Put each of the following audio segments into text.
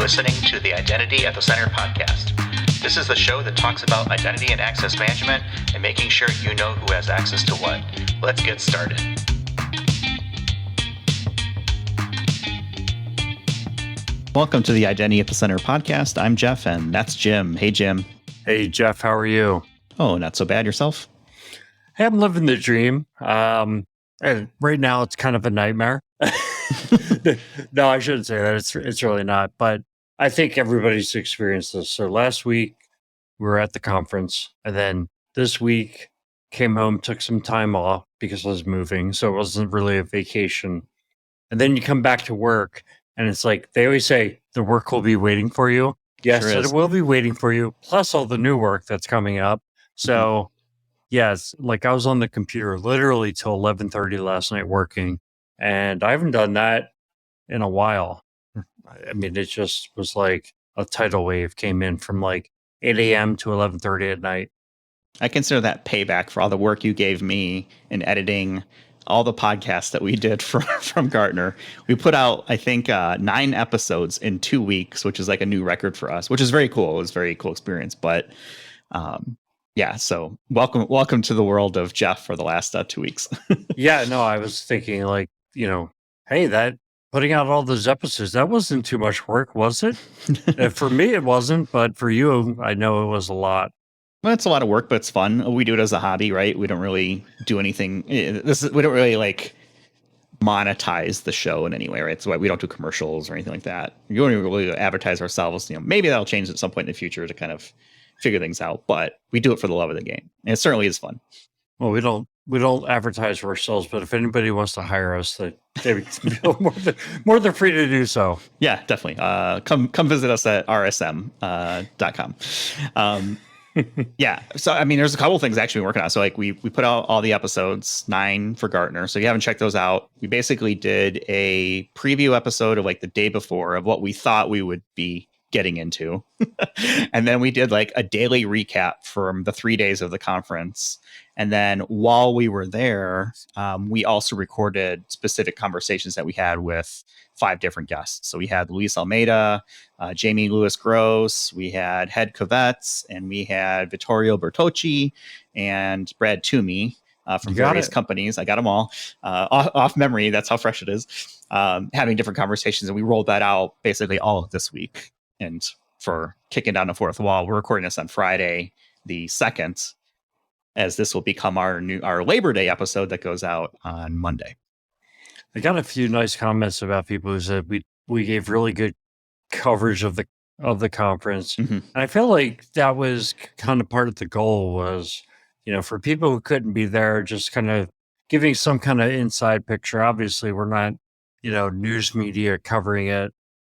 listening to the Identity at the Center podcast. This is the show that talks about identity and access management and making sure you know who has access to what. Let's get started. Welcome to the Identity at the Center podcast. I'm Jeff, and that's Jim. Hey, Jim. Hey, Jeff. How are you? Oh, not so bad. Yourself? Hey, I'm living the dream. And right now, it's kind of a nightmare. No, I shouldn't say that. It's really not. But I think everybody's experienced this. So last week, we were at the conference. And then this week, came home, took some time off because I was moving. So it wasn't really a vacation. And then you come back to work. And it's like, they always say, the work will be waiting for you. Yes, sure it will be waiting for you. Plus all the new work that's coming up. So, yes, like I was on the computer literally till 11:30 last night working. And I haven't done that in a while. I mean, it just was like a tidal wave came in from like 8 a.m. to 11:30 at night. I consider that payback for all the work you gave me in editing all the podcasts that we did from Gartner. We put out, I think, 9 episodes in 2 weeks, which is like a new record for us, which is very cool. It was a very cool experience. But yeah, so welcome to the world of Jeff for the last 2 weeks. Yeah, no, I was thinking like, hey, that putting out all those episodes, that wasn't too much work, was it? For me, it wasn't, but for you, I know it was a lot. Well, it's a lot of work, but it's fun. We do it as a hobby, right? We don't really do anything. We don't really like monetize the show in any way, right? So we don't do commercials or anything like that. We don't even really advertise ourselves. Maybe that'll change at some point in the future to kind of figure things out, but we do it for the love of the game. And it certainly is fun. Well, we don't advertise for ourselves, but if anybody wants to hire us, they feel more than free to do so. Yeah, definitely. Come visit us at rsm.com. Yeah. So, I mean, there's a couple of things actually we're working on. So like we put out all the episodes, 9 for Gartner. So if you haven't checked those out, we basically did a preview episode of like the day before of what we thought we would be getting into. And then we did like a daily recap from the 3 days of the conference. And then while we were there, we also recorded specific conversations that we had with 5 different guests. So we had Luis Almeida, Jamie Lewis Gross, we had Head Kovetz, and we had Vittorio Bertocci and Brad Toomey from various companies. I got them all off memory. That's how fresh it is. Having different conversations. And we rolled that out basically all of this week. And for kicking down the fourth wall, we're recording this on Friday, the 2nd, as this will become our Labor Day episode that goes out on Monday. I got a few nice comments about people who said we gave really good coverage of the conference. Mm-hmm. And I feel like that was kind of part of the goal was, for people who couldn't be there, just kind of giving some kind of inside picture. Obviously, we're not, news media covering it.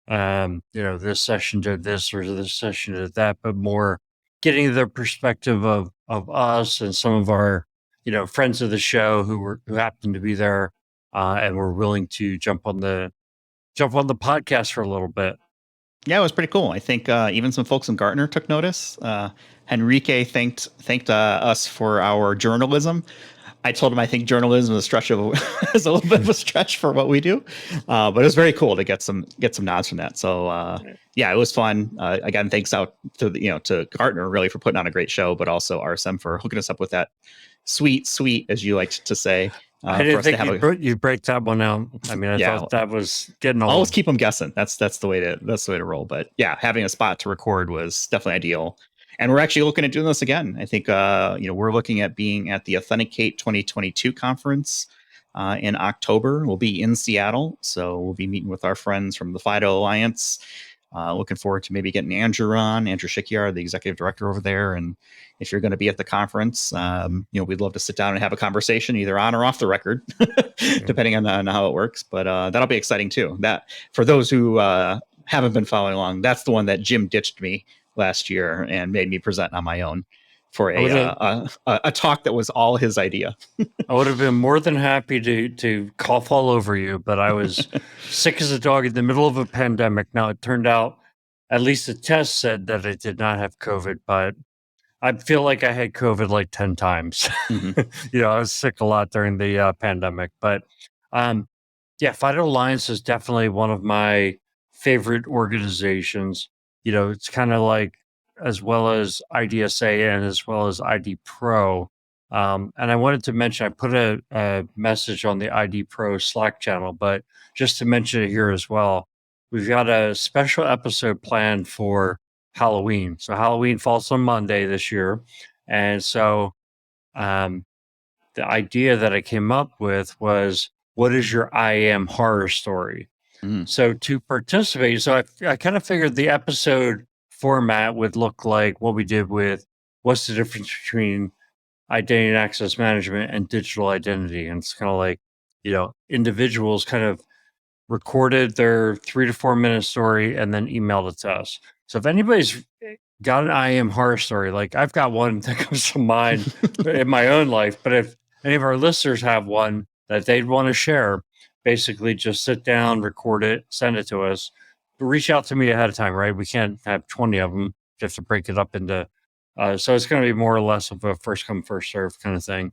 This session did this or this session did that, but more getting the perspective of us and some of our, friends of the show who happened to be there and were willing to jump on the podcast for a little bit. Yeah, it was pretty cool. I think even some folks in Gartner took notice. Henrique thanked us for our journalism. I told him I think journalism is a little bit of a stretch for what we do, but it was very cool to get some nods from that. So yeah, it was fun. Again, thanks out to to Gartner really for putting on a great show, but also RSM for hooking us up with that sweet as you like to say. I didn't think you break that one out. I mean, I thought that was getting old. Always keep them guessing. That's the way to roll. But yeah, having a spot to record was definitely ideal. And we're actually looking at doing this again. I think, we're looking at being at the Authenticate 2022 conference in October. We'll be in Seattle. So we'll be meeting with our friends from the FIDO Alliance. Looking forward to maybe getting Andrew Shikyar, the executive director over there. And if you're going to be at the conference, we'd love to sit down and have a conversation either on or off the record, depending on how it works. But that'll be exciting too. That for those who haven't been following along, that's the one that Jim ditched me last year and made me present on my own for a talk that was all his idea. I would have been more than happy to cough all over you, but I was sick as a dog in the middle of a pandemic. Now, it turned out, at least the test said that I did not have COVID, but I feel like I had COVID like 10 times. Mm-hmm. I was sick a lot during the pandemic. But yeah, FIDO Alliance is definitely one of my favorite organizations. It's kind of like, as well as IDSA and as well as ID Pro. And I wanted to mention, I put a message on the ID Pro Slack channel, but just to mention it here as well, we've got a special episode planned for Halloween. So Halloween falls on Monday this year. And so the idea that I came up with was, what is your I am horror story? So to participate, I kind of figured the episode format would look like what we did with what's the difference between identity and access management and digital identity. And it's kind of like, individuals kind of recorded their 3 to 4 minute story and then emailed it to us. So if anybody's got an I am horror story, like I've got one that comes to mind in my own life, but if any of our listeners have one that they'd want to share, basically just sit down, record it, send it to us. But reach out to me ahead of time, right? We can't have 20 of them. You have to break it up into, so it's going to be more or less of a first come, first serve kind of thing.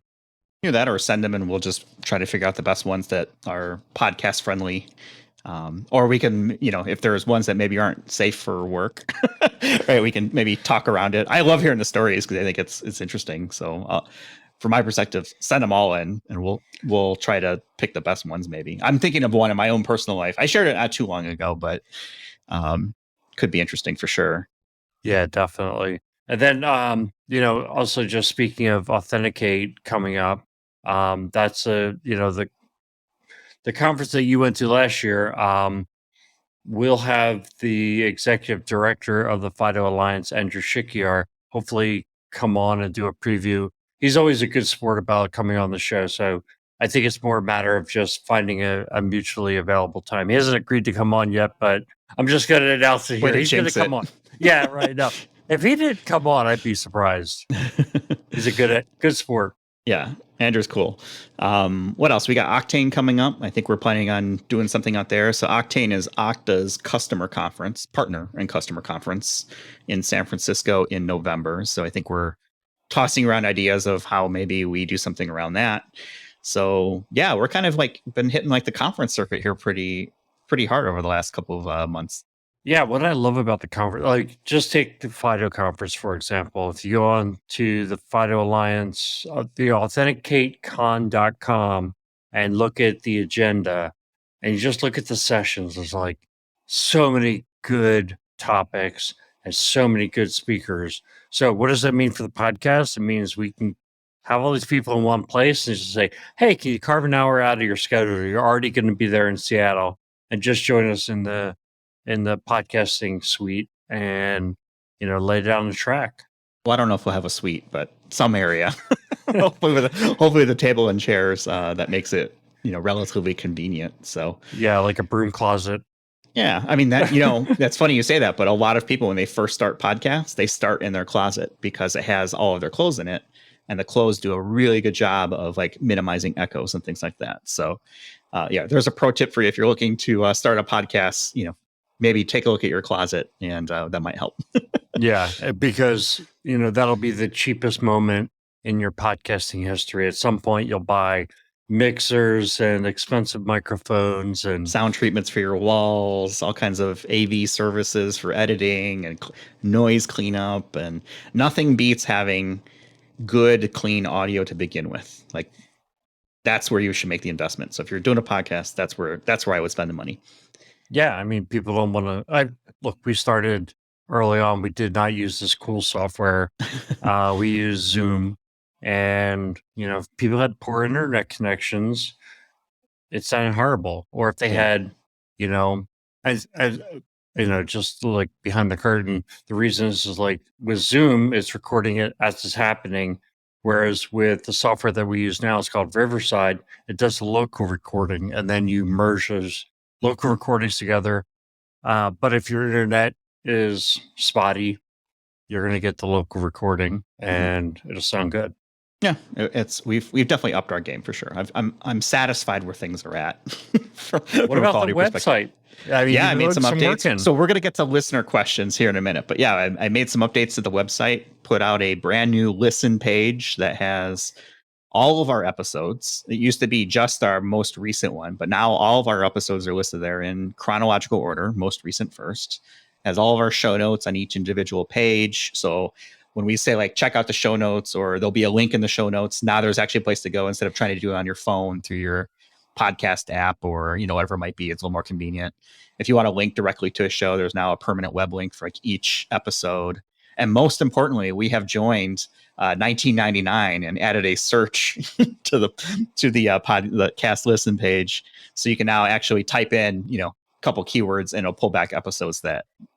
That, or send them and we'll just try to figure out the best ones that are podcast friendly. Or we can, if there's ones that maybe aren't safe for work, right? We can maybe talk around it. I love hearing the stories because I think it's interesting. So from my perspective, send them all in and we'll try to pick the best ones. Maybe I'm thinking of one in my own personal life. I shared it not too long ago, but could be interesting for sure. Yeah, definitely. And then, also just speaking of Authenticate coming up, that's the conference that you went to last year. We'll have the executive director of the FIDO Alliance, Andrew Shikiar, hopefully come on and do a preview. He's always a good sport about coming on the show. So I think it's more a matter of just finding a mutually available time. He hasn't agreed to come on yet, but I'm just going to announce it here. He's going to come on. Yeah, right. No, if he did come on, I'd be surprised. He's a good sport. Yeah, Andrew's cool. What else? We got Octane coming up. I think we're planning on doing something out there. So Octane is Okta's partner and customer conference in San Francisco in November. So I think we're tossing around ideas of how maybe we do something around that. So yeah, we're kind of like been hitting like the conference circuit here pretty hard over the last couple of months. Yeah, what I love about the conference, like just take the FIDO conference, for example. If you go on to the FIDO Alliance, the authenticatecon.com and look at the agenda and you just look at the sessions, there's like so many good topics and so many good speakers. So what does that mean for the podcast? It means we can have all these people in one place and just say, hey, can you carve an hour out of your schedule? You're already going to be there in Seattle and just join us in the podcasting suite and, lay down the track. Well, I don't know if we'll have a suite, but some area, hopefully the table and chairs, that makes it, relatively convenient. So yeah, like a broom closet. Yeah. I mean, that, that's funny you say that, but a lot of people, when they first start podcasts, they start in their closet because it has all of their clothes in it. And the clothes do a really good job of like minimizing echoes and things like that. So there's a pro tip for you. If you're looking to start a podcast, maybe take a look at your closet and that might help. Yeah, because, that'll be the cheapest moment in your podcasting history. At some point, you'll buy mixers and expensive microphones and sound treatments for your walls, all kinds of AV services for editing and noise cleanup. And nothing beats having good, clean audio to begin with. Like that's where you should make the investment. So if you're doing a podcast, that's where I would spend the money. Yeah, I mean, people don't want to. Look, we started early on. We did not use this cool software. We used Zoom, and if people had poor internet connections, it sounded horrible. Or if they had, just like behind the curtain, the reason is like with Zoom, it's recording it as it's happening. Whereas with the software that we use now, it's called Riverside. It does the local recording, and then you merge those local recordings together. But if your internet is spotty, you're going to get the local recording and it'll sound good. Yeah, we've definitely upped our game for sure. I'm satisfied where things are at. What about the website? I made some updates. So we're going to get to listener questions here in a minute. But yeah, I made some updates to the website, put out a brand new listen page that has all of our episodes. It used to be just our most recent one, but now all of our episodes are listed there in chronological order, most recent first. Has all of our show notes on each individual page. So when we say like check out the show notes, or there'll be a link in the show notes, now there's actually a place to go instead of trying to do it on your phone through your podcast app or whatever it might be. It's a little more convenient. If you want to link directly to a show, there's now a permanent web link for like each episode. And most importantly, we have joined 1999 and added a search to the the cast listen page, so you can now actually type in a couple keywords and it'll pull back episodes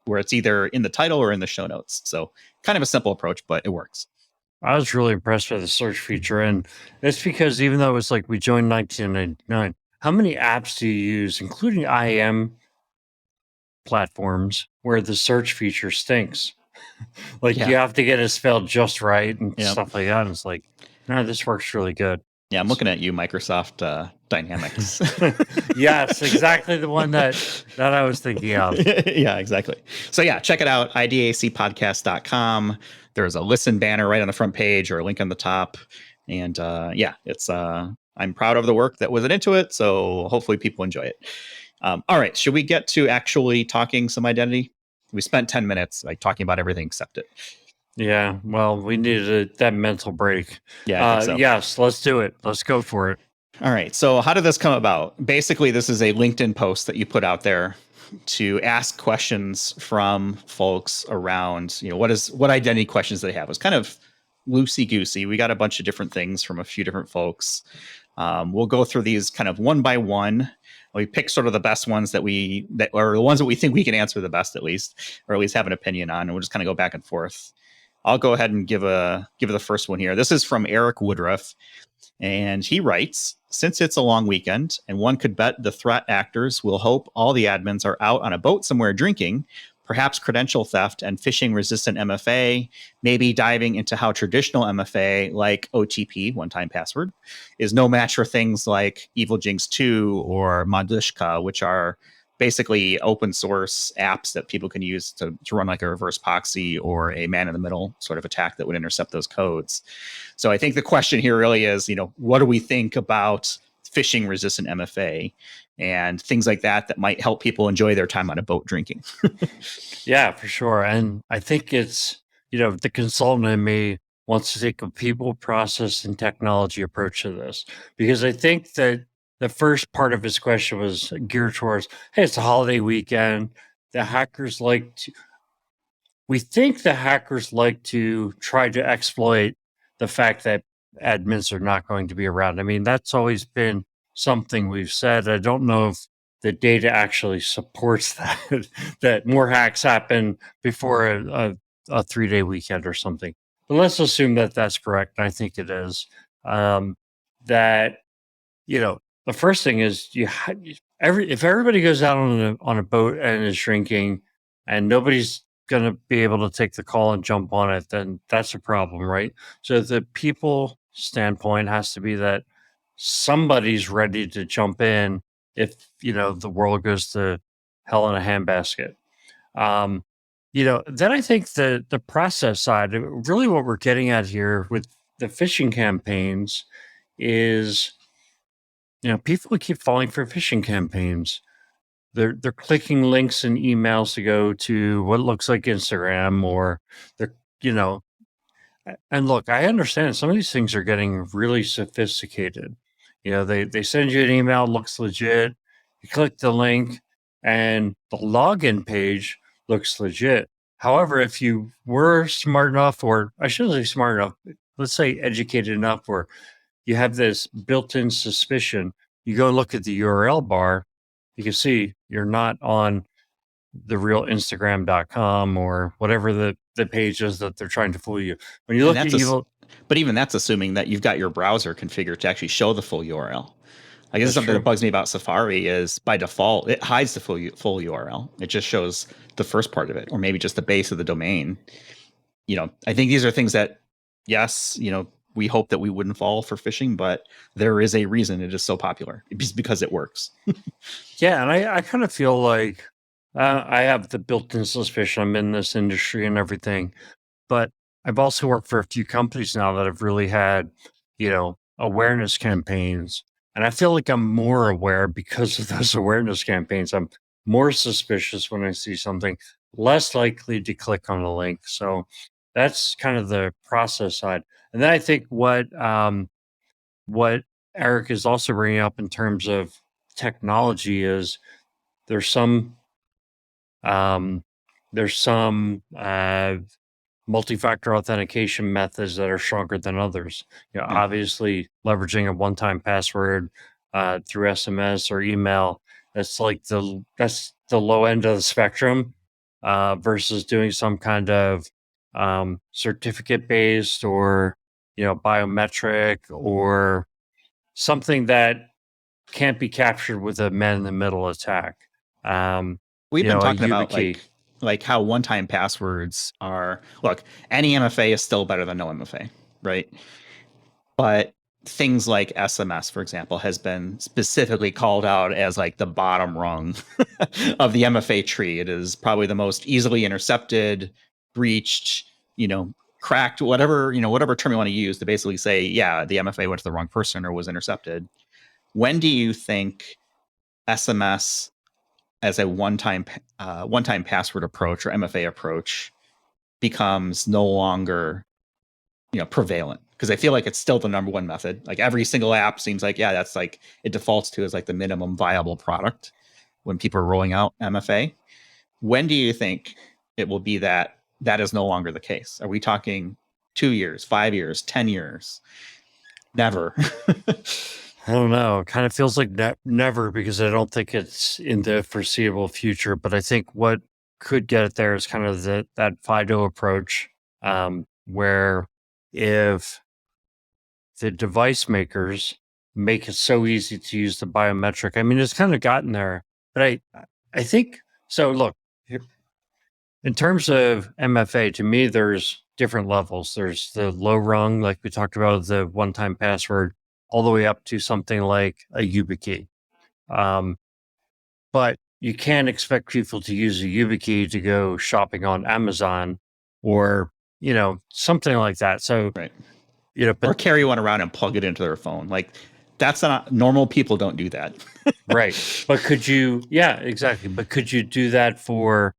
where it's either in the title or in the show notes. So kind of a simple approach, but it works. I was really impressed by the search feature, and it's because even though it was like we joined 1999, how many apps do you use, including IAM platforms, where the search feature stinks? Like you have to get it spelled just right and stuff like that. And it's like, no, this works really good. Yeah, I'm looking at you, Microsoft Dynamics. Yes, exactly the one that I was thinking of. Yeah, exactly. So yeah, check it out, idacpodcast.com. There's a listen banner right on the front page or a link on the top. And it's I'm proud of the work that went into it. So hopefully people enjoy it. All right, should we get to actually talking some identity? We spent 10 minutes like talking about everything except it. Yeah, well, we needed that mental break. Yeah, I think so. Yes, let's do it. Let's go for it. All right. So how did this come about? Basically, this is a LinkedIn post that you put out there to ask questions from folks around, what identity questions they have. It was kind of loosey-goosey. We got a bunch of different things from a few different folks. We'll go through these kind of one by one. We pick sort of the best ones that are the ones that we think we can answer the best, at least, or at least have an opinion on. And we'll just kind of go back and forth. I'll go ahead and give the first one here. This is from Eric Woodruff, and he writes, since it's a long weekend and one could bet the threat actors will hope all the admins are out on a boat somewhere drinking, perhaps credential theft and phishing resistant MFA, maybe diving into how traditional MFA like OTP, one-time password, is no match for things like Evil Jinx 2 or Madushka, which are basically open source apps that people can use to run like a reverse proxy or a man in the middle sort of attack that would intercept those codes. So I think the question here really is, what do we think about phishing resistant MFA and things like that might help people enjoy their time on a boat drinking? Yeah, for sure. And I think it's, the consultant in me wants to take a people, process, and technology approach to this, because I think that the first part of his question was geared towards, hey, it's a holiday weekend. We think the hackers like to try to exploit the fact that admins are not going to be around. I mean, that's always been something we've said. I don't know if the data actually supports that, that more hacks happen before a 3-day weekend or something. But let's assume that that's correct. And I think it is. The first thing is if everybody goes out on a boat and is drinking and nobody's going to be able to take the call and jump on it, then that's a problem, right? So the people standpoint has to be that somebody's ready to jump in if, the world goes to hell in a handbasket. Then I think the process side, really what we're getting at here with the phishing campaigns is, people keep falling for phishing campaigns. They're clicking links and emails to go to what looks like Instagram, or they're, and look, I understand some of these things are getting really sophisticated. They send you an email, looks legit. You click the link and the login page looks legit. However, if you were smart enough, or I shouldn't say smart enough, let's say educated enough, where you have this built-in suspicion, you go look at the URL bar, you can see you're not on the real Instagram.com or whatever the page is that they're trying to fool you. When you look at but even that's assuming that you've got your browser configured to actually show the full URL. I guess something that bugs me about Safari is by default, it hides the full URL. It just shows the first part of it, or maybe just the base of the domain. I think these are things that, yes, we hope that we wouldn't fall for phishing, but there is a reason it is so popular. It's because it works. Yeah, and I kind of feel like I have the built-in suspicion. I'm in this industry and everything, but I've also worked for a few companies now that have really had, awareness campaigns. And I feel like I'm more aware because of those awareness campaigns. I'm more suspicious when I see something, less likely to click on a link. So that's kind of the process side. And then I think what Eric is also bringing up in terms of technology is there's some um, multi-factor authentication methods that are stronger than others. You know, Yeah. obviously leveraging a one-time password through SMS or email, that's the low end of the spectrum versus doing some kind of certificate-based or biometric or something that can't be captured with a man-in-the-middle attack. We've been A talking about YubiKey. like how one-time passwords are. Look, any MFA is still better than no MFA, right? But things like SMS, for example, has been specifically called out as like the bottom rung of the MFA tree. It is probably the most easily intercepted, breached, cracked, whatever term you want to use to basically say, yeah, the MFA went to the wrong person or was intercepted. When do you think SMS as a one-time password approach or MFA approach becomes no longer prevalent? Because I feel like it's still the number one method. Like every single app seems like, yeah, that's like it defaults to as like the minimum viable product when people are rolling out MFA. When do you think it will be that is no longer the case? Are we talking 2 years, 5 years, 10 years? Never. I don't know. It kind of feels like never because I don't think it's in the foreseeable future. But I think what could get it there is kind of that FIDO approach, where if the device makers make it so easy to use the biometric, I mean, it's kind of gotten there. But I think so. Look, in terms of MFA, to me, there's different levels. There's the low rung, like we talked about, the one-time password, all the way up to something like a YubiKey. But you can't expect people to use a YubiKey to go shopping on Amazon or, something like that. So, Right. but or carry one around and plug it into their phone. Like that's not normal. People don't do that. right. But could you, yeah, exactly. But could you do that for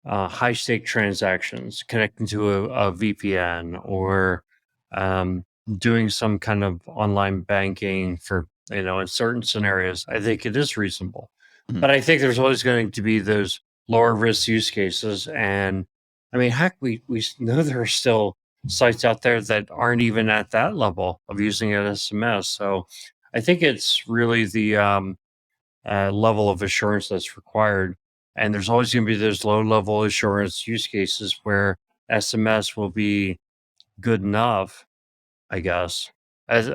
high stake transactions, connecting to a VPN or doing some kind of online banking for, in certain scenarios? I think it is reasonable. Mhm. But I think there's always going to be those lower risk use cases. And I mean, heck, we know there are still sites out there that aren't even at that level of using an SMS. So I think it's really the level of assurance that's required. And there's always going to be those low level assurance use cases where SMS will be good enough, I guess. As,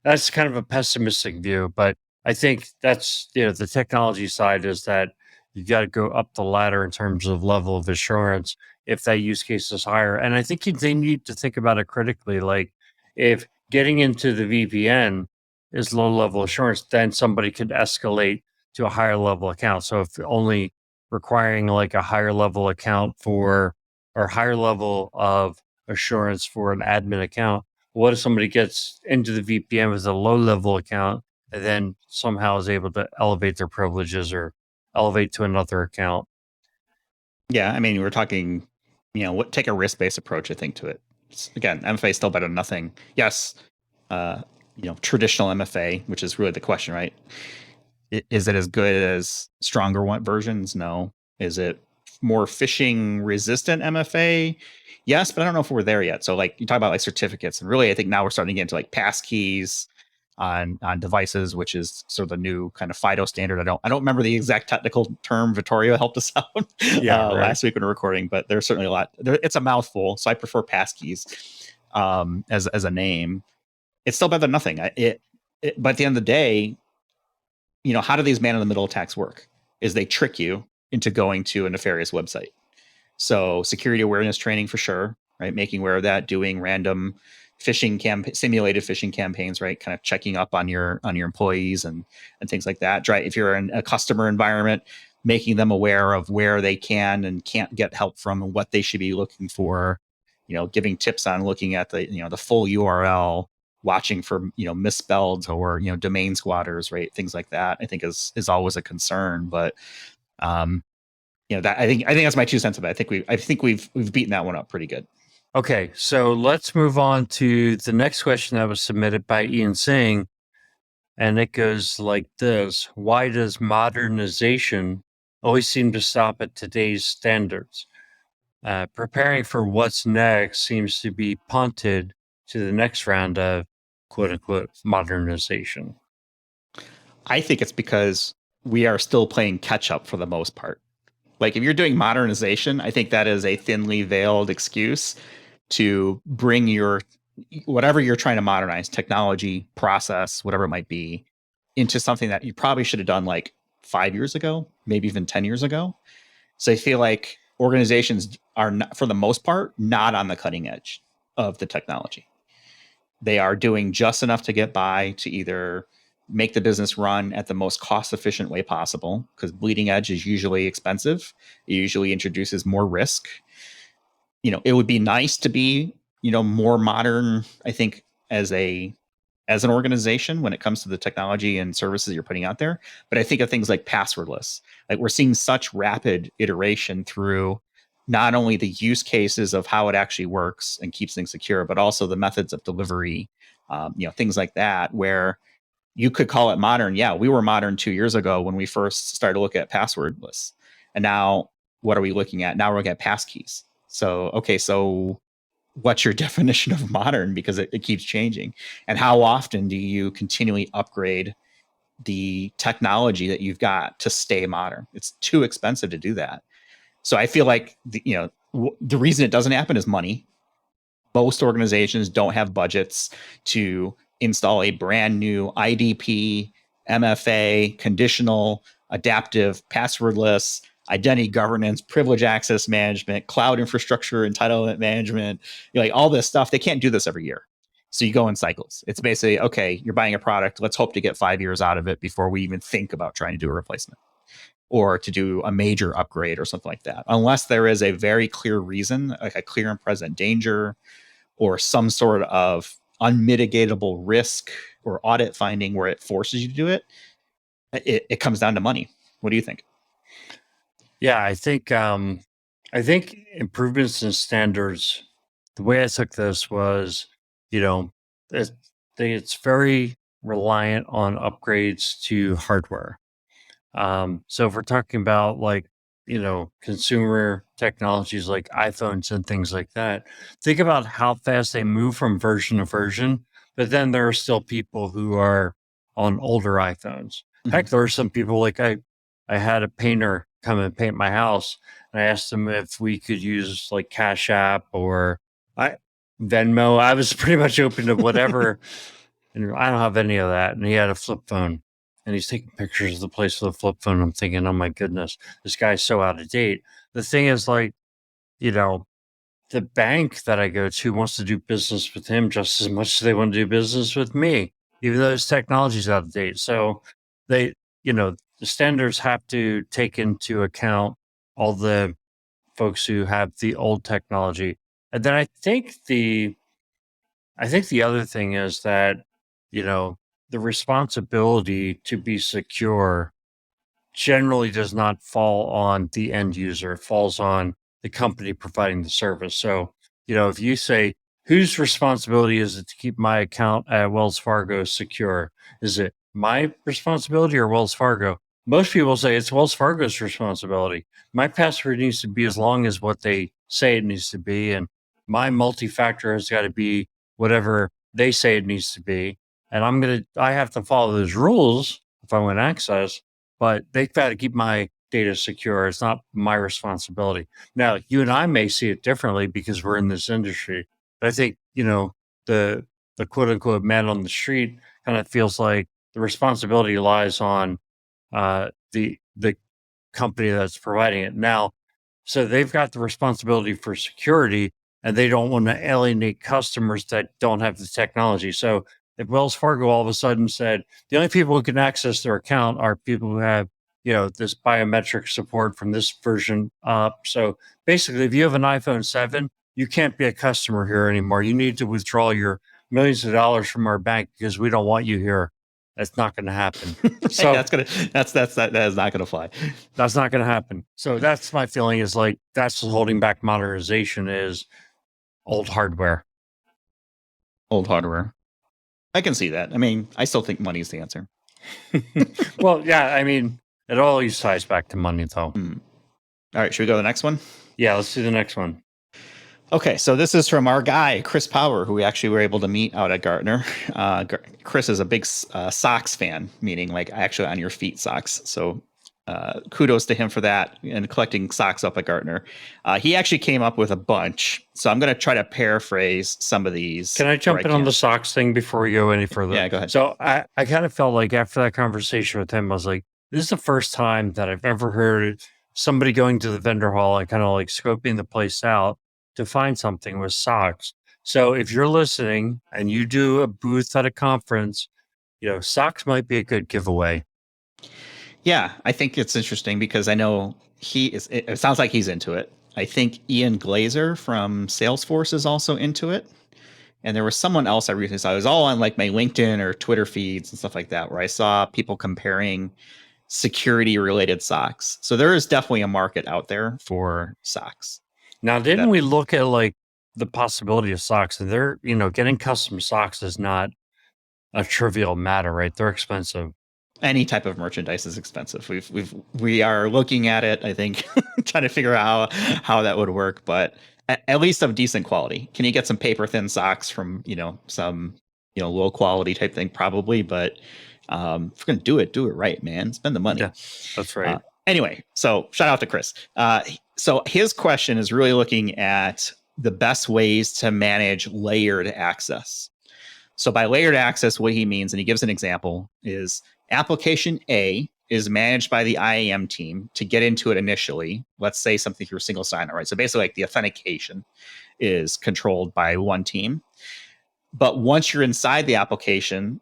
that's kind of a pessimistic view, but I think that's the technology side is that you got to go up the ladder in terms of level of assurance if that use case is higher. And I think they need to think about it critically. Like if getting into the VPN is low level assurance, then somebody could escalate to a higher level account. So if only requiring like a higher level account for or higher level of assurance for an admin account, what if somebody gets into the VPN with a low level account and then somehow is able to elevate their privileges or elevate to another account? Yeah, I mean, we're talking, take a risk-based approach, I think, to it. Again, MFA is still better than nothing. Yes, traditional MFA, which is really the question, right? Is it as good as stronger versions? No. Is it more phishing resistant MFA? Yes, but I don't know if we're there yet. So like you talk about like certificates, and really I think now we're starting to get into like passkeys on devices, which is sort of the new kind of FIDO standard. I don't remember the exact technical term. Vittorio helped us out last week when we were recording, but there's certainly a lot. It's a mouthful, so I prefer passkeys as a name. It's still better than nothing. But at the end of the day, how do these man-in-the-middle attacks work? Is they trick you into going to a nefarious website. So security awareness training for sure, right? Making aware of that, doing random simulated phishing campaigns, right? Kind of checking up on your employees and things like that. Right? If you're in a customer environment, making them aware of where they can and can't get help from and what they should be looking for. Giving tips on looking at the the full URL watching for misspelled or domain squatters, right? Things like that, I think is always a concern. But that I think that's my 2 cents of it. I think we've beaten that one up pretty good. Okay, so let's move on to the next question that was submitted by Ian Singh, and it goes like this: why does modernization always seem to stop at today's standards? Preparing for what's next seems to be punted to the next round of quote unquote modernization. I think it's because we are still playing catch up for the most part. Like if you're doing modernization, I think that is a thinly veiled excuse to bring your whatever you're trying to modernize, technology, process, whatever it might be, into something that you probably should have done like 5 years ago, maybe even 10 years ago. So I feel like organizations are not, for the most part, not on the cutting edge of the technology. They are doing just enough to get by, to either make the business run at the most cost efficient way possible, because bleeding edge is usually expensive. It usually introduces more risk. It would be nice to be, more modern, I think, as an organization when it comes to the technology and services you're putting out there. But I think of things like passwordless. Like we're seeing such rapid iteration through not only the use cases of how it actually works and keeps things secure, but also the methods of delivery, things like that, where you could call it modern. Yeah, we were modern 2 years ago when we first started to look at passwordless. And now what are we looking at? Now we're looking at passkeys. So what's your definition of modern? Because it keeps changing. And how often do you continually upgrade the technology that you've got to stay modern? It's too expensive to do that. So I feel like the reason it doesn't happen is money. Most organizations don't have budgets to install a brand new IDP, MFA, conditional, adaptive, passwordless, identity governance, privilege access management, cloud infrastructure, entitlement management, like all this stuff. They can't do this every year. So you go in cycles. It's basically, okay, you're buying a product. Let's hope to get 5 years out of it before we even think about trying to do a replacement or to do a major upgrade or something like that. Unless there is a very clear reason, like a clear and present danger or some sort of unmitigatable risk or audit finding where it forces you to do it, it comes down to money. What do you think? Yeah, I think improvements in standards. The way I took this was, it's very reliant on upgrades to hardware. So if we're talking about like, consumer technologies like iPhones and things like that, think about how fast they move from version to version. But then there are still people who are on older iPhones. Heck, there are some people like I had a painter come and paint my house, and I asked him if we could use like Cash App or Venmo. I was pretty much open to whatever, and I don't have any of that. And he had a flip phone, and he's taking pictures of the place with a flip phone. I'm thinking, oh my goodness, this guy's so out of date. The thing is, like, the bank that I go to wants to do business with him just as much as they want to do business with me, even though his technology's out of date. So they, the standards have to take into account all the folks who have the old technology. And then I think the other thing is that, the responsibility to be secure generally does not fall on the end user. It falls on the company providing the service. So, if you say, whose responsibility is it to keep my account at Wells Fargo secure? Is it my responsibility or Wells Fargo? Most people say it's Wells Fargo's responsibility. My password needs to be as long as what they say it needs to be. And my multi-factor has got to be whatever they say it needs to be. And I have to follow those rules if I want access, but they've got to keep my data secure. It's not my responsibility. Now, you and I may see it differently because we're in this industry, but I think, the quote unquote man on the street kind of feels like the responsibility lies on the company that's providing it. Now, so they've got the responsibility for security, and they don't want to alienate customers that don't have the technology. So if Wells Fargo all of a sudden said the only people who can access their account are people who have, this biometric support from this version up. So basically, if you have an iPhone 7, you can't be a customer here anymore. You need to withdraw your millions of dollars from our bank because we don't want you here. That's not going to happen. So that is not gonna fly. that's not going to happen. So that's my feeling is like that's what's holding back modernization is old hardware. Old hardware. I can see that. I mean, I still think money is the answer. Well, yeah, I mean, it always ties back to money, though. All right, should we go to the next one? Yeah, let's do the next one. Okay, so this is from our guy, Chris Power, who we actually were able to meet out at Gartner. Chris is a big socks fan, meaning like actually on your feet socks. So kudos to him for that and collecting socks up at Gartner. He actually came up with a bunch. So I'm going to try to paraphrase some of these. Can I jump in on the socks thing before we go any further? Yeah, go ahead. So I kind of felt like after that conversation with him, I was like, this is the first time that I've ever heard somebody going to the vendor hall and kind of like scoping the place out to find something with socks. So if you're listening and you do a booth at a conference, socks might be a good giveaway. Yeah, I think it's interesting because I know it sounds like he's into it. I think Ian Glazer from Salesforce is also into it. And there was someone else I recently saw. It was all on like my LinkedIn or Twitter feeds and stuff like that, where I saw people comparing security related socks. So there is definitely a market out there for socks. Now, didn't we look at like the possibility of socks? And they're, getting custom socks is not a trivial matter, right? They're expensive. Any type of merchandise is expensive. We are looking at it, I think, trying to figure out how that would work, but at least of decent quality. Can you get some paper thin socks from, some, low quality type thing? Probably, but if we're going to do it right, man. Spend the money. Yeah, that's right. Anyway, so shout out to Chris. So his question is really looking at the best ways to manage layered access. So by layered access, what he means, and he gives an example, is application A is managed by the IAM team to get into it initially. Let's say something through single sign-on, right? So basically like the authentication is controlled by one team. But once you're inside the application,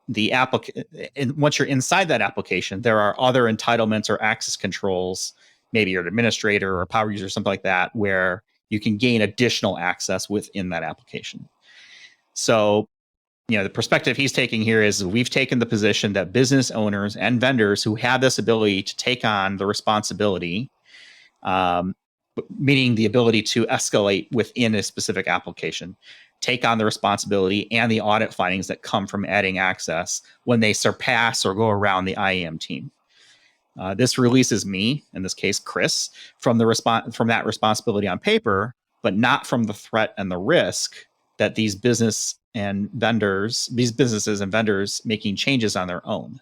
once you're inside that application, there are other entitlements or access controls. Maybe you're an administrator or a power user or something like that, where you can gain additional access within that application. So, the perspective he's taking here is we've taken the position that business owners and vendors who have this ability to take on the responsibility, meaning the ability to escalate within a specific application, take on the responsibility and the audit findings that come from adding access when they surpass or go around the IAM team. This releases me, in this case, Chris, from that responsibility on paper, but not from the threat and the risk that these businesses and vendors making changes on their own.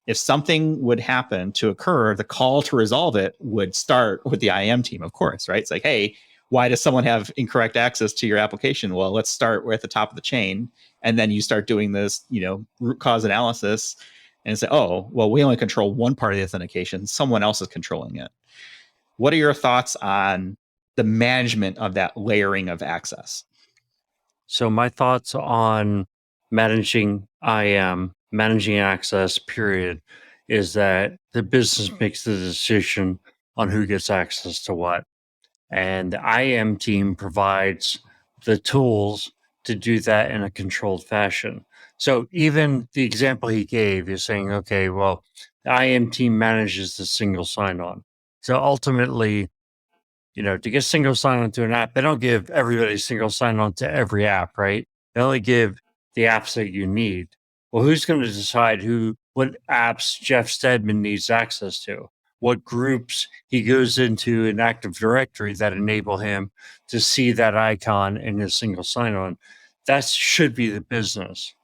If something would happen to occur, the call to resolve it would start with the IAM team, of course, right? It's like, hey, why does someone have incorrect access to your application? Well, let's start at the top of the chain. And then you start doing this, root cause analysis and say, oh, well, we only control one part of the authentication. Someone else is controlling it. What are your thoughts on the management of that layering of access? So my thoughts on managing IAM, managing access, period, is that the business makes the decision on who gets access to what. And the IAM team provides the tools to do that in a controlled fashion. So even the example he gave is saying, okay, well, the IAM team manages the single sign-on. So ultimately, to get single sign-on to an app, they don't give everybody single sign-on to every app, right? They only give the apps that you need. Well, who's going to decide what apps Jeff Stedman needs access to? What groups he goes into an Active Directory that enable him to see that icon in his single sign-on? That should be the business.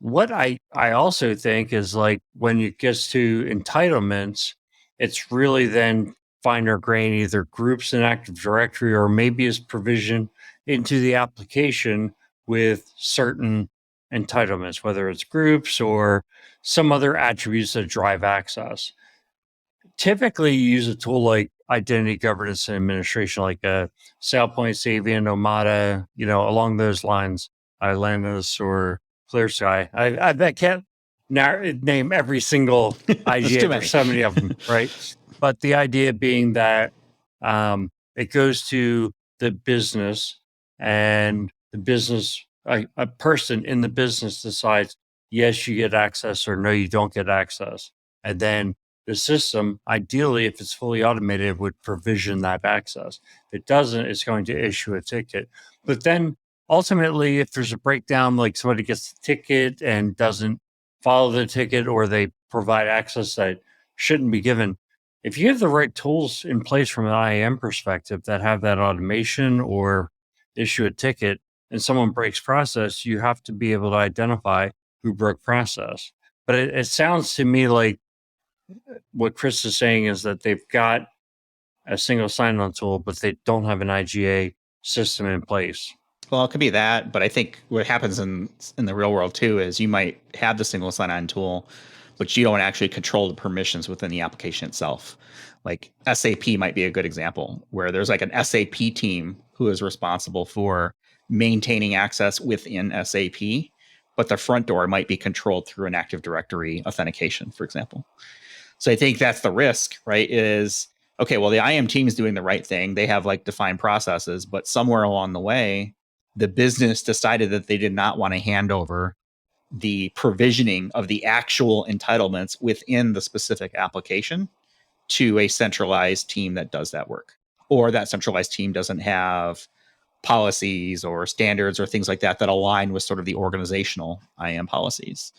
What I also think is like when it gets to entitlements, it's really then finer grain, either groups in Active Directory or maybe is provision into the application with certain entitlements, whether it's groups or some other attributes that drive access. Typically, you use a tool like identity governance and administration, like SailPoint, Savient, Omada, along those lines, Atlantis or ClearSky. I can't name every single idea. There's so many of them, right? But the idea being that it goes to the business and the business a person in the business decides, yes, you get access or no, you don't get access. And then the system, ideally, if it's fully automated, would provision that access. If it doesn't, it's going to issue a ticket. But then ultimately, if there's a breakdown, like somebody gets the ticket and doesn't follow the ticket, or they provide access that shouldn't be given, if you have the right tools in place from an IAM perspective that have that automation or issue a ticket and someone breaks process, you have to be able to identify who broke process. But it sounds to me like what Chris is saying is that they've got a single sign-on tool, but they don't have an IGA system in place. Well, it could be that, but I think what happens in the real world too is you might have the single sign-on tool, but you don't actually control the permissions within the application itself. Like SAP might be a good example where there's like an SAP team who is responsible for maintaining access within SAP, but the front door might be controlled through an Active Directory authentication, for example. So I think that's the risk, right? Is okay, well, the IAM team is doing the right thing. They have like defined processes, but somewhere along the way, the business decided that they did not want to hand over the provisioning of the actual entitlements within the specific application to a centralized team that does that work. Or that centralized team doesn't have policies or standards or things like that that align with sort of the organizational IAM policies.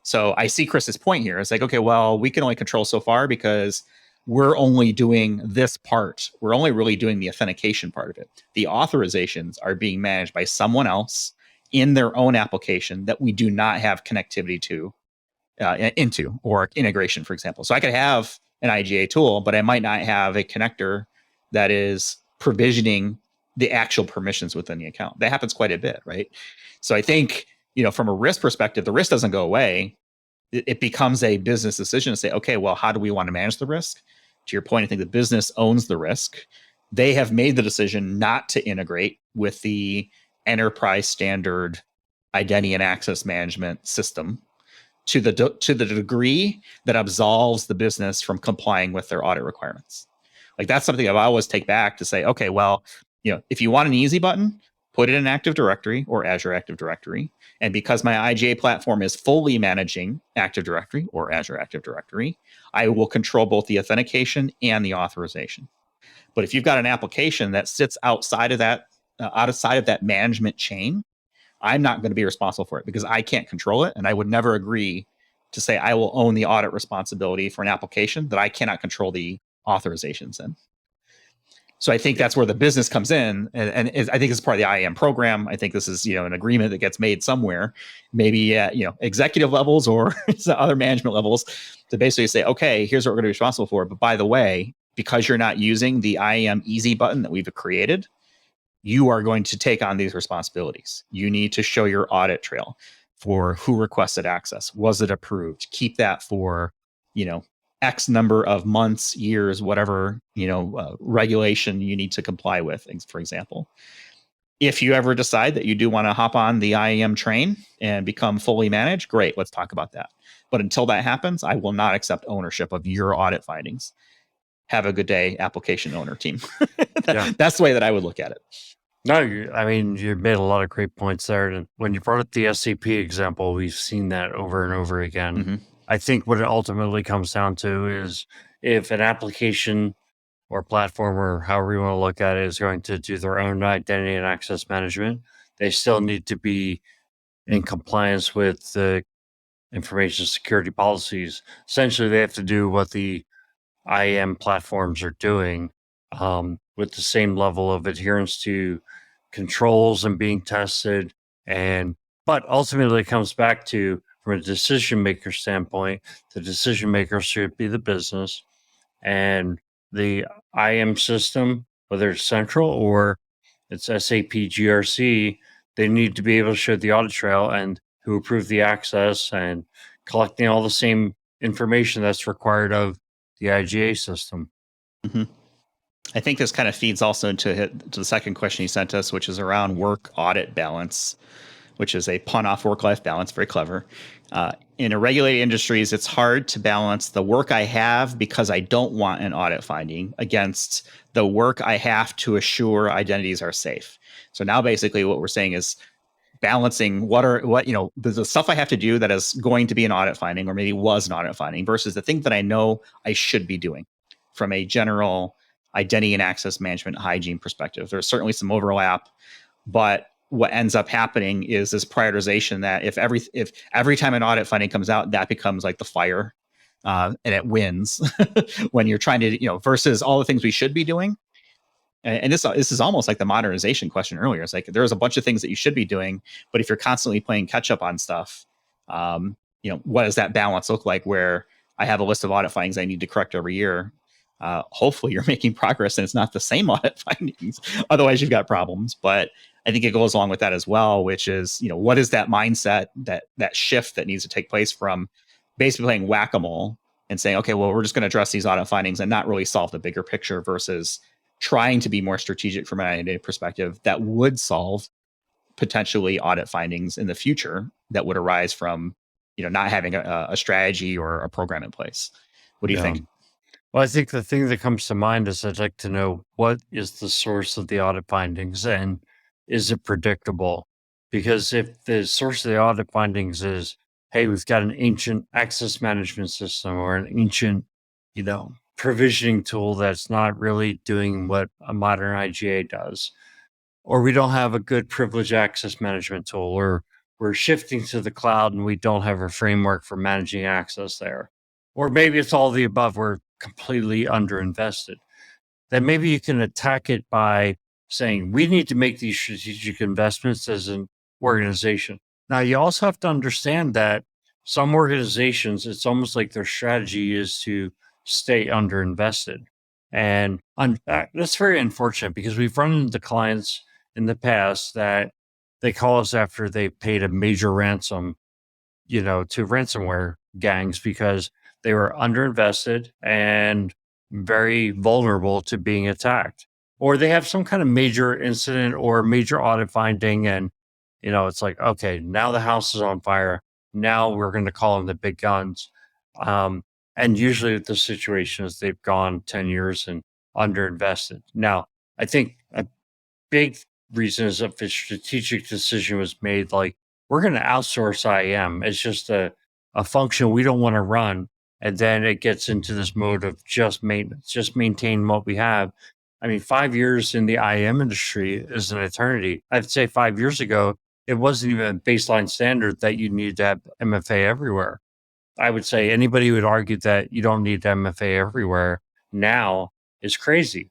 So I see Chris's point here. It's like, okay, well, we can only control so far because we're only doing this part. We're only really doing the authentication part of it. The authorizations are being managed by someone else in their own application that we do not have connectivity to into or integration, for example. So I could have an IGA tool, but I might not have a connector that is provisioning the actual permissions within the account. That happens quite a bit, right? So I think, from a risk perspective, the risk doesn't go away. It becomes a business decision to say, okay, well, how do we want to manage the risk? To your point, I think the business owns the risk. They have made the decision not to integrate with the enterprise standard identity and access management system to the degree that absolves the business from complying with their audit requirements. Like that's something I always take back to say, okay, well, if you want an easy button, put it in Active Directory or Azure Active Directory. And because my IGA platform is fully managing Active Directory or Azure Active Directory, I will control both the authentication and the authorization. But if you've got an application that sits outside of that management chain, I'm not going to be responsible for it because I can't control it. And I would never agree to say I will own the audit responsibility for an application that I cannot control the authorizations in. So I think that's where the business comes in, and I think it's part of the IAM program. I think this is an agreement that gets made somewhere, maybe at executive levels or other management levels, to basically say, okay, here's what we're going to be responsible for. But by the way, because you're not using the IAM easy button that we've created, you are going to take on these responsibilities. You need to show your audit trail for who requested access. Was it approved? Keep that for X number of months, years, whatever, regulation you need to comply with, for example. If you ever decide that you do want to hop on the IAM train and become fully managed, great, let's talk about that. But until that happens, I will not accept ownership of your audit findings. Have a good day, application owner team. That's the way that I would look at it. No, you made a lot of great points there. And when you brought up the SAP example, we've seen that over and over again. Mm-hmm. I think what it ultimately comes down to is if an application or platform or however you want to look at it is going to do their own identity and access management, they still need to be in compliance with the information security policies. Essentially, they have to do what the IAM platforms are doing with the same level of adherence to controls and being tested. But ultimately, it comes back to, from a decision maker standpoint, the decision maker should be the business, and the IAM system, whether it's central or it's SAP GRC, they need to be able to show the audit trail and who approved the access and collecting all the same information that's required of the IGA system. Mm-hmm. I think this kind of feeds also to the second question you sent us, which is around work audit balance, which is a pun off work-life balance. Very clever. In regulated industries, it's hard to balance the work I have because I don't want an audit finding against the work I have to assure identities are safe. So now basically what we're saying is balancing the stuff I have to do that is going to be an audit finding or maybe was an audit finding versus the thing that I know I should be doing from a general identity and access management hygiene perspective. There's certainly some overlap, but what ends up happening is this prioritization that if every time an audit finding comes out, that becomes like the fire, and it wins when you're trying to, versus all the things we should be doing. And this is almost like the modernization question earlier. It's like there's a bunch of things that you should be doing, but if you're constantly playing catch up on stuff, what does that balance look like? Where I have a list of audit findings I need to correct every year. Hopefully, you're making progress and it's not the same audit findings. Otherwise, you've got problems. But I think it goes along with that as well, which is what is that mindset, that shift that needs to take place from basically playing whack-a-mole and saying, okay, well, we're just going to address these audit findings and not really solve the bigger picture versus trying to be more strategic from an identity perspective that would solve potentially audit findings in the future that would arise from, not having a strategy or a program in place. What do you think? Well, I think the thing that comes to mind is I'd like to know what is the source of the audit findings and is it predictable? Because if the source of the audit findings is, hey, we've got an ancient access management system or an ancient, provisioning tool that's not really doing what a modern IGA does, or we don't have a good privileged access management tool, or we're shifting to the cloud and we don't have a framework for managing access there, or maybe it's all the above, we're completely underinvested, then maybe you can attack it by saying we need to make these strategic investments as an organization. Now, you also have to understand that some organizations, it's almost like their strategy is to stay underinvested. And that's very unfortunate because we've run into clients in the past that they call us after they paid a major ransom, to ransomware gangs because they were underinvested and very vulnerable to being attacked. Or they have some kind of major incident or major audit finding. And, it's like, okay, now the house is on fire. Now we're going to call in the big guns. And usually the situation is they've gone 10 years and underinvested. Now, I think a big reason is if a strategic decision was made, like we're going to outsource IAM. It's just a function we don't want to run. And then it gets into this mode of just maintenance, just maintain what we have. I mean, 5 years in the IAM industry is an eternity. I'd say 5 years ago, it wasn't even a baseline standard that you need to have MFA everywhere. I would say anybody who would argue that you don't need MFA everywhere now is crazy,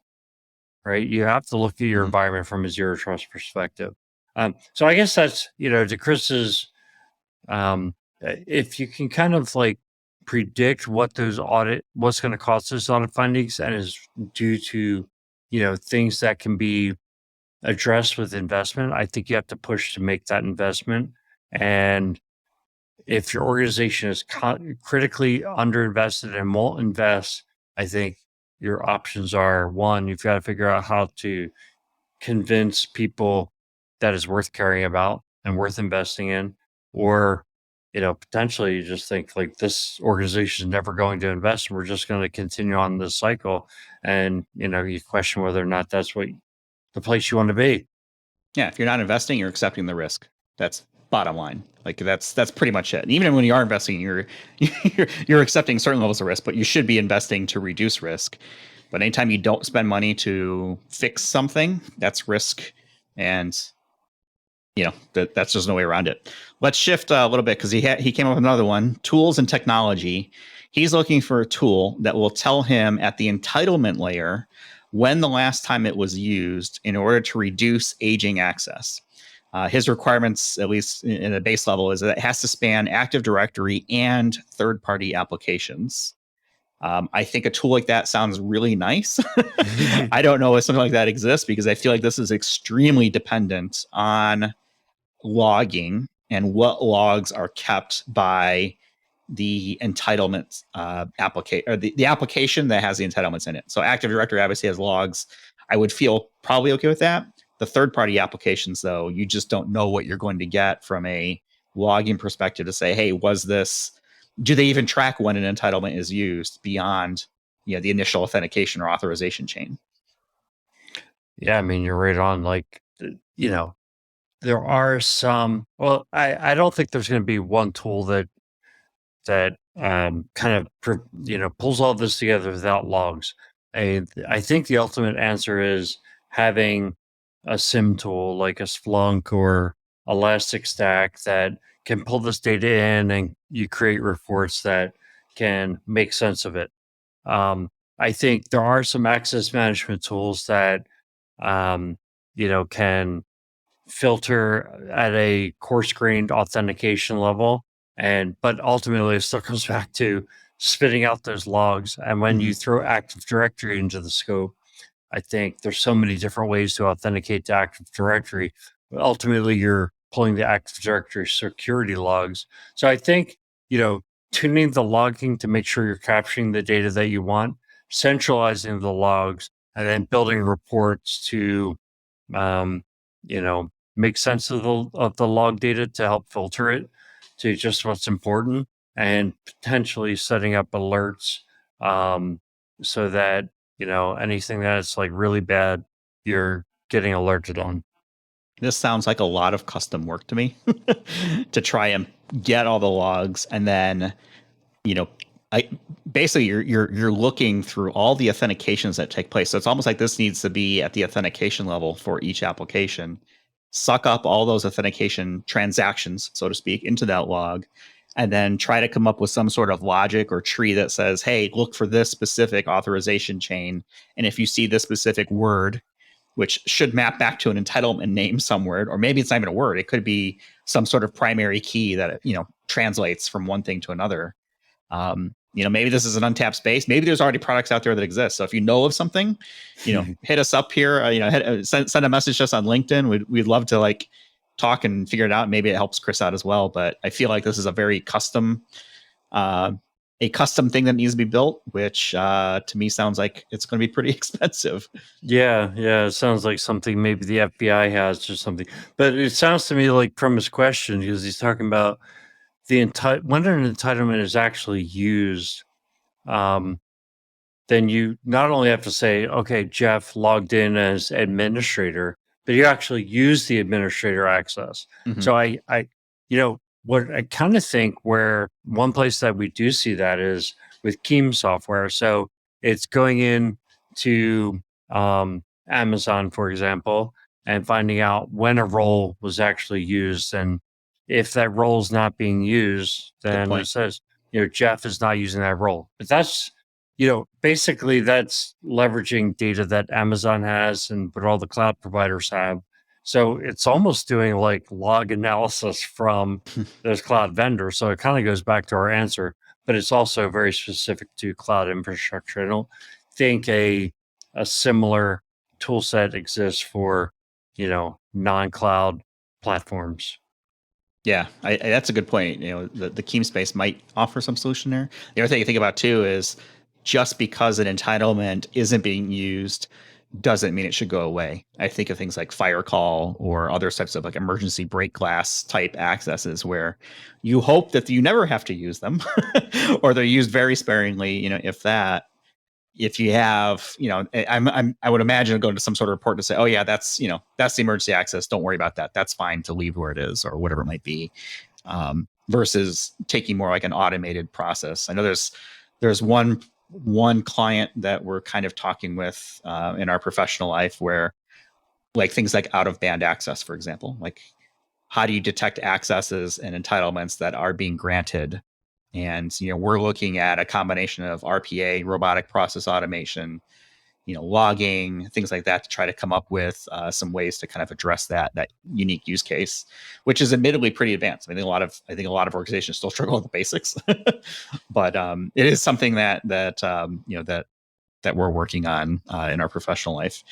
right? You have to look at your environment from a zero trust perspective. So I guess that's, to Chris's, if you can kind of like predict what's going to cause those audit findings and is due to, things that can be addressed with investment, I think you have to push to make that investment. And if your organization is critically underinvested and won't invest, I think your options are, one, you've got to figure out how to convince people that is worth caring about and worth investing in, or, potentially you just think like this organization is never going to invest and we're just going to continue on this cycle. And, you question whether or not that's what the place you want to be. Yeah. If you're not investing, you're accepting the risk. That's bottom line. Like that's pretty much it. And even when you are investing, you're accepting certain levels of risk, but you should be investing to reduce risk. But anytime you don't spend money to fix something, that's risk. And that's just no way around it. Let's shift a little bit because he came up with another one, tools and technology. He's looking for a tool that will tell him at the entitlement layer when the last time it was used in order to reduce aging access. His requirements, at least in the base level, is that it has to span Active Directory and third-party applications. I think a tool like that sounds really nice. I don't know if something like that exists because I feel like this is extremely dependent on logging and what logs are kept by the entitlement application or the application that has the entitlements in it. So Active Directory obviously has logs. I would feel probably okay with that. The third-party applications, though, you just don't know what you're going to get from a logging perspective to say, hey, do they even track when an entitlement is used beyond the initial authentication or authorization chain? Yeah, I mean, you're right on. Like, there are some. Well, I don't think there's going to be one tool that kind of pulls all this together without logs. I think the ultimate answer is having a SIM tool like a Splunk or Elasticstack that can pull this data in and you create reports that can make sense of it. I think there are some access management tools that can filter at a coarse-grained authentication level, but ultimately it still comes back to spitting out those logs. And when you throw Active Directory into the scope, I think there's so many different ways to authenticate to Active Directory. But ultimately, you're pulling the Active Directory security logs. So I think, tuning the logging to make sure you're capturing the data that you want, centralizing the logs, and then building reports to, make sense of the log data to help filter it to just what's important, and potentially setting up alerts so that anything that's like really bad, you're getting alerted on. This sounds like a lot of custom work to me to try and get all the logs, and then, I basically you're looking through all the authentications that take place. So it's almost like this needs to be at the authentication level for each application. Suck up all those authentication transactions, so to speak, into that log, and then try to come up with some sort of logic or tree that says, hey, look for this specific authorization chain. And if you see this specific word, which should map back to an entitlement name somewhere, or maybe it's not even a word. It could be some sort of primary key that, translates from one thing to another. Maybe this is an untapped space. Maybe there's already products out there that exist. So if you know of something, hit us up here, send a message to us on LinkedIn. We'd love to talk and figure it out. Maybe it helps Chris out as well. But I feel like this is a very custom thing that needs to be built, which to me sounds like it's going to be pretty expensive. Yeah. It sounds like something maybe the FBI has or something. But it sounds to me like from his question, because he's talking about when an entitlement is actually used, then you not only have to say, okay, Jeff logged in as administrator, but you actually use the administrator access. Mm-hmm. So what I kind of think where one place that we do see that is with Keem software. So it's going in to Amazon, for example, and finding out when a role was actually used. And if that role is not being used, then it says, Jeff is not using that role. But that's, basically that's leveraging data that Amazon has and what all the cloud providers have. So it's almost doing like log analysis from those cloud vendors. So it kind of goes back to our answer, but it's also very specific to cloud infrastructure. I don't think a similar tool set exists for, non-cloud platforms. Yeah, that's a good point. The Keem space might offer some solution there. The other thing you think about too is just because an entitlement isn't being used doesn't mean it should go away. I think of things like Firecall or other types of emergency break glass type accesses where you hope that you never have to use them or they're used very sparingly, if that. If you have, I would imagine going to some sort of report to say, oh yeah, that's the emergency access. Don't worry about that. That's fine to leave where it is or whatever it might be. Versus taking more like an automated process. I know there's one client that we're kind of talking with in our professional life where things like out of band access, for example, how do you detect accesses and entitlements that are being granted? And, we're looking at a combination of RPA, robotic process automation, logging, things like that to try to come up with some ways to kind of address that unique use case, which is admittedly pretty advanced. I think a lot of organizations still struggle with the basics, but it is something that we're working on in our professional life.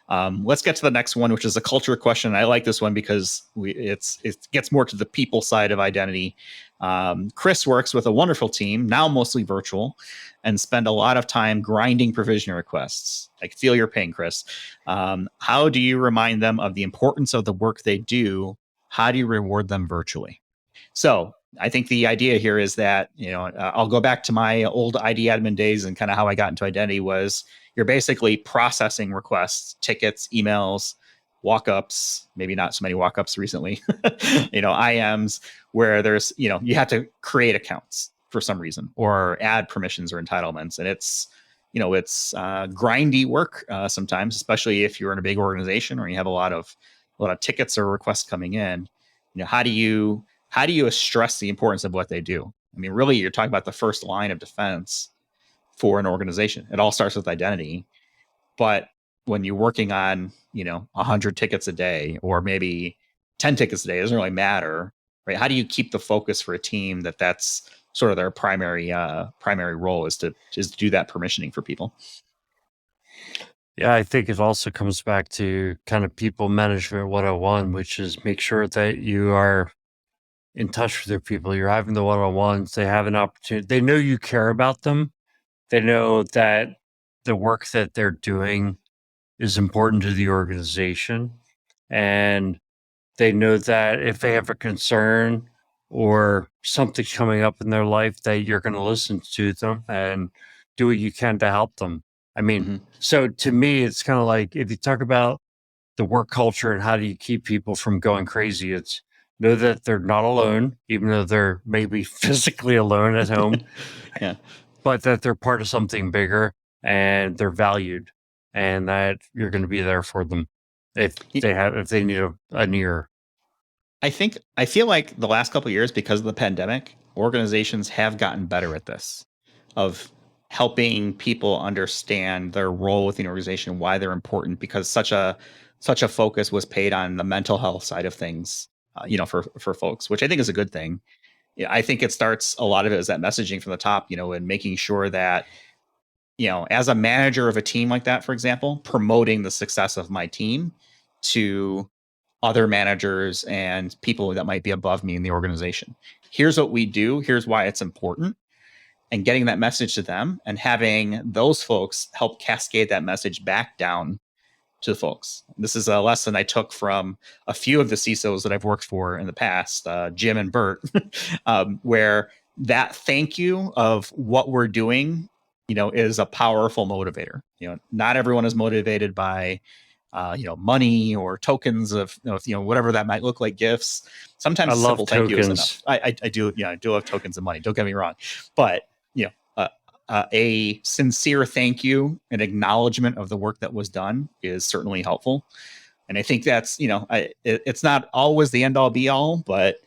Let's get to the next one, which is a culture question. I like this one because it gets more to the people side of identity. Chris works with a wonderful team, now mostly virtual, and spend a lot of time grinding provision requests. I feel your pain, Chris. How do you remind them of the importance of the work they do? How do you reward them virtually? So I think the idea here is that, I'll go back to my old ID admin days and kind of how I got into identity was you're basically processing requests, tickets, emails, walk-ups, maybe not so many walk-ups recently, IMs, where there's, you have to create accounts for some reason or add permissions or entitlements. And it's grindy work sometimes, especially if you're in a big organization or you have a lot of tickets or requests coming in. How do you stress the importance of what they do? I mean, really, you're talking about the first line of defense for an organization. It all starts with identity. But when you're working on, 100 tickets a day or maybe 10 tickets a day, it doesn't really matter, right? How do you keep the focus for a team that's sort of their primary role is to do that permissioning for people? Yeah, I think it also comes back to kind of people management 101, which is make sure that you are in touch with their people. You're having the one-on-ones. They have an opportunity. They know you care about them. They know that the work that they're doing is important to the organization. And they know that if they have a concern or something's coming up in their life, that you're going to listen to them and do what you can to help them. I mean, So to me, it's kind of like if you talk about the work culture and how do you keep people from going crazy, it's know that they're not alone, even though they're maybe physically alone at home, Yeah. but that they're part of something bigger and they're valued and that you're going to be there for them if they need an ear. I feel like the last couple of years, because of the pandemic, organizations have gotten better at this, of helping people understand their role within the organization, why they're important, because such a focus was paid on the mental health side of things, for folks, which I think is a good thing. Yeah, I think it starts, a lot of it is that messaging from the top, and making sure that, as a manager of a team like that, for example, promoting the success of my team to other managers and people that might be above me in the organization. Here's what we do. Here's why it's important. And getting that message to them and having those folks help cascade that message back down to the folks. This is a lesson I took from a few of the CISOs that I've worked for in the past, Jim and Bert, where that thank you of what we're doing, is a powerful motivator. Not everyone is motivated by money or tokens of, whatever that might look like, gifts. Sometimes I love simple thank you is tokens. enough. I do. Yeah, I do love tokens of money. Don't get me wrong, but a sincere thank you, an acknowledgement of the work that was done is certainly helpful. And I think that's, it's not always the end all be all, but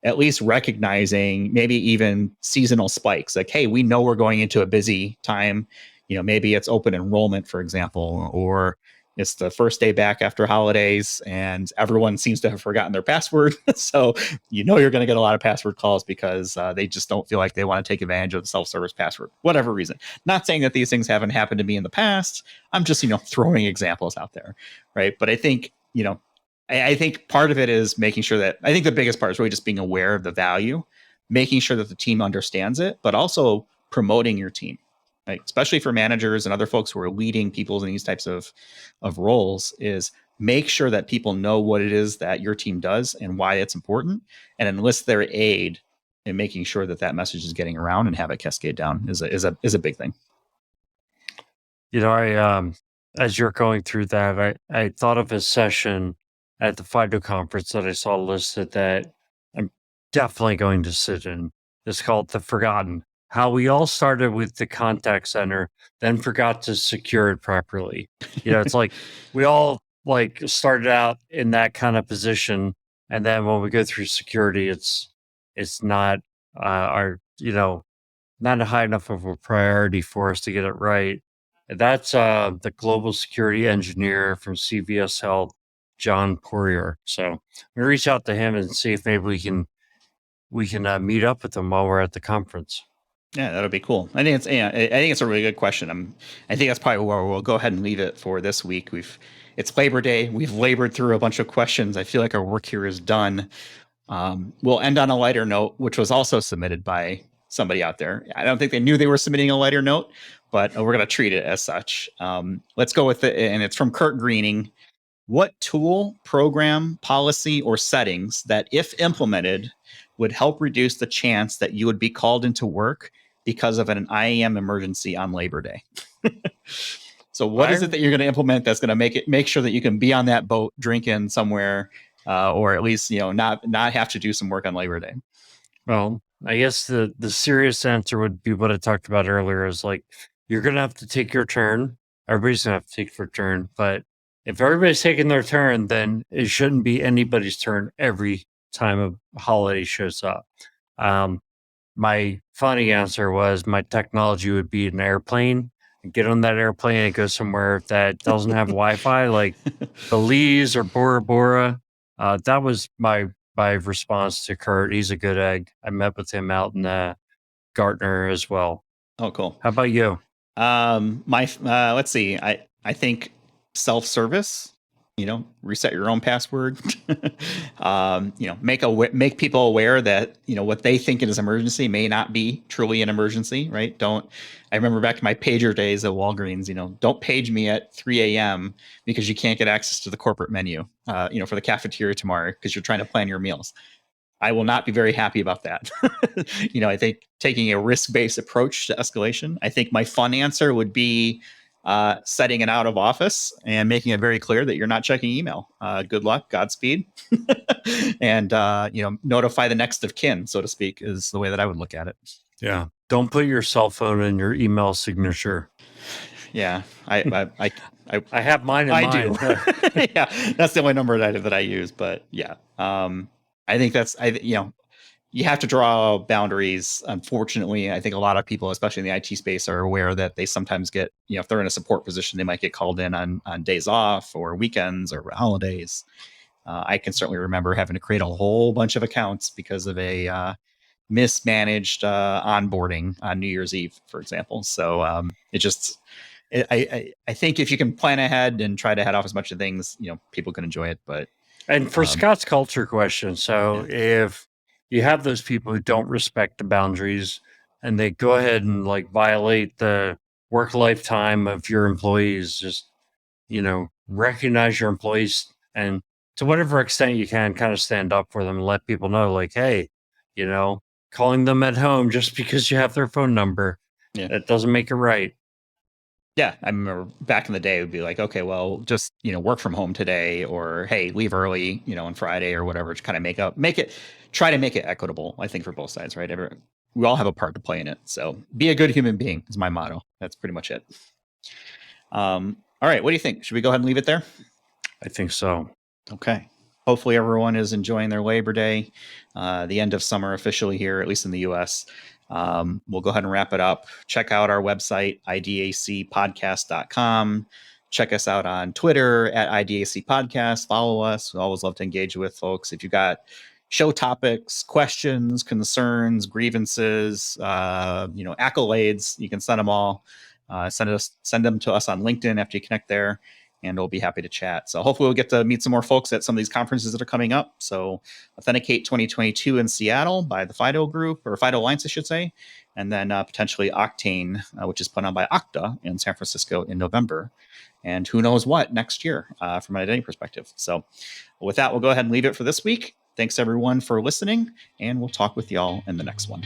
at least recognizing maybe even seasonal spikes. Like, hey, we know we're going into a busy time. Maybe it's open enrollment, for example, or it's the first day back after holidays and everyone seems to have forgotten their password. So, you're going to get a lot of password calls because they just don't feel like they want to take advantage of the self-service password, whatever reason. Not saying that these things haven't happened to me in the past. I'm just, throwing examples out there. Right. But I think, I think part of it is making sure that, I think the biggest part is really just being aware of the value, making sure that the team understands it, but also promoting your team. Right? Especially for managers and other folks who are leading people in these types of roles, is make sure that people know what it is that your team does and why it's important, and enlist their aid in making sure that that message is getting around and have it cascade down is a big thing. I as you're going through that, I thought of a session at the FIDO conference that I saw listed that I'm definitely going to sit in. It's called The Forgotten. How we all started with the contact center, then forgot to secure it properly. It's like we all started out in that kind of position, and then when we go through security, it's not not a high enough of a priority for us to get it right. And that's the global security engineer from CVS Health, John Poirier. So I'm gonna reach out to him and see if maybe we can meet up with him while we're at the conference. Yeah, that'll be cool. I think it's a really good question. I think that's probably where we'll go ahead and leave it for this week. It's Labor Day. We've labored through a bunch of questions. I feel like our work here is done. We'll end on a lighter note, which was also submitted by somebody out there. I don't think they knew they were submitting a lighter note, but we're going to treat it as such. Let's go with it. And it's from Kurt Greening. What tool, program, policy, or settings that, if implemented, would help reduce the chance that you would be called into work because of an IAM emergency on Labor Day? So what is it that you're going to implement that's going to make sure that you can be on that boat drinking somewhere, or at least, not have to do some work on Labor Day? Well, I guess the serious answer would be what I talked about earlier is like, you're going to have to take your turn. Everybody's going to have to take their turn. But if everybody's taking their turn, then it shouldn't be anybody's turn every time a holiday shows up. My funny answer was my technology would be an airplane. Get on that airplane and go somewhere that doesn't have Wi-Fi, like Belize or Bora Bora. That was my response to Kurt. He's a good egg. I met with him out in Gartner as well. Oh, cool. How about you? Let's see. I think self-service. Reset your own password. Make people aware that what they think is emergency may not be truly an emergency, right? I remember back to my pager days at Walgreens. Don't page me at 3 a.m. because you can't get access to the corporate menu, for the cafeteria tomorrow because you're trying to plan your meals. I will not be very happy about that. I think taking a risk-based approach to escalation. I think my fun answer would be setting it out of office and making it very clear that you're not checking email. Good luck, Godspeed, and notify the next of kin, so to speak, is the way that I would look at it. Yeah, don't put your cell phone in your email signature. Yeah, I have mine in mine. Do. Yeah, that's the only number that I use. But yeah, I think you have to draw boundaries. Unfortunately, I think a lot of people, especially in the IT space, are aware that they sometimes get, if they're in a support position, they might get called in on days off or weekends or holidays. I can certainly remember having to create a whole bunch of accounts because of a mismanaged onboarding on New Year's Eve, for example. So I think if you can plan ahead and try to head off as much of things, people can enjoy it. But and for Scott's culture question, so if you have those people who don't respect the boundaries and they go ahead and violate the work lifetime of your employees, just, recognize your employees and to whatever extent you can kind of stand up for them and let people know hey, calling them at home just because you have their phone number, that doesn't make it right. Yeah, I remember back in the day, it would be like, okay, well, just work from home today, or hey, leave early, on Friday or whatever, to kind of try to make it equitable. I think for both sides, right? We all have a part to play in it. So be a good human being is my motto. That's pretty much it. All right, what do you think? Should we go ahead and leave it there? I think so. Okay. Hopefully everyone is enjoying their Labor Day, the end of summer officially here, at least in the U.S. We'll go ahead and wrap it up. Check out our website, idacpodcast.com. Check us out on Twitter at IDAC Podcast. Follow us. We always love to engage with folks. If you've got show topics, questions, concerns, grievances, accolades, you can send them all. Send them to us on LinkedIn after you connect there, and we'll be happy to chat. So hopefully we'll get to meet some more folks at some of these conferences that are coming up. So Authenticate 2022 in Seattle by the FIDO group, or FIDO Alliance, I should say. And then potentially Octane, which is put on by Okta in San Francisco in November. And who knows what next year from an identity perspective. So with that, we'll go ahead and leave it for this week. Thanks everyone for listening, and we'll talk with y'all in the next one.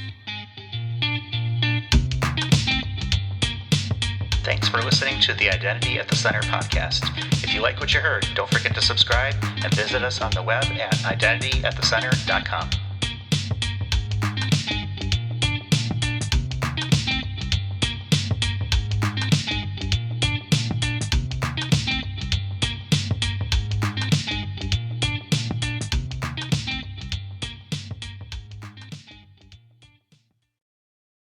Thanks for listening to the Identity at the Center podcast. If you like what you heard, don't forget to subscribe and visit us on the web at identityatthecenter.com.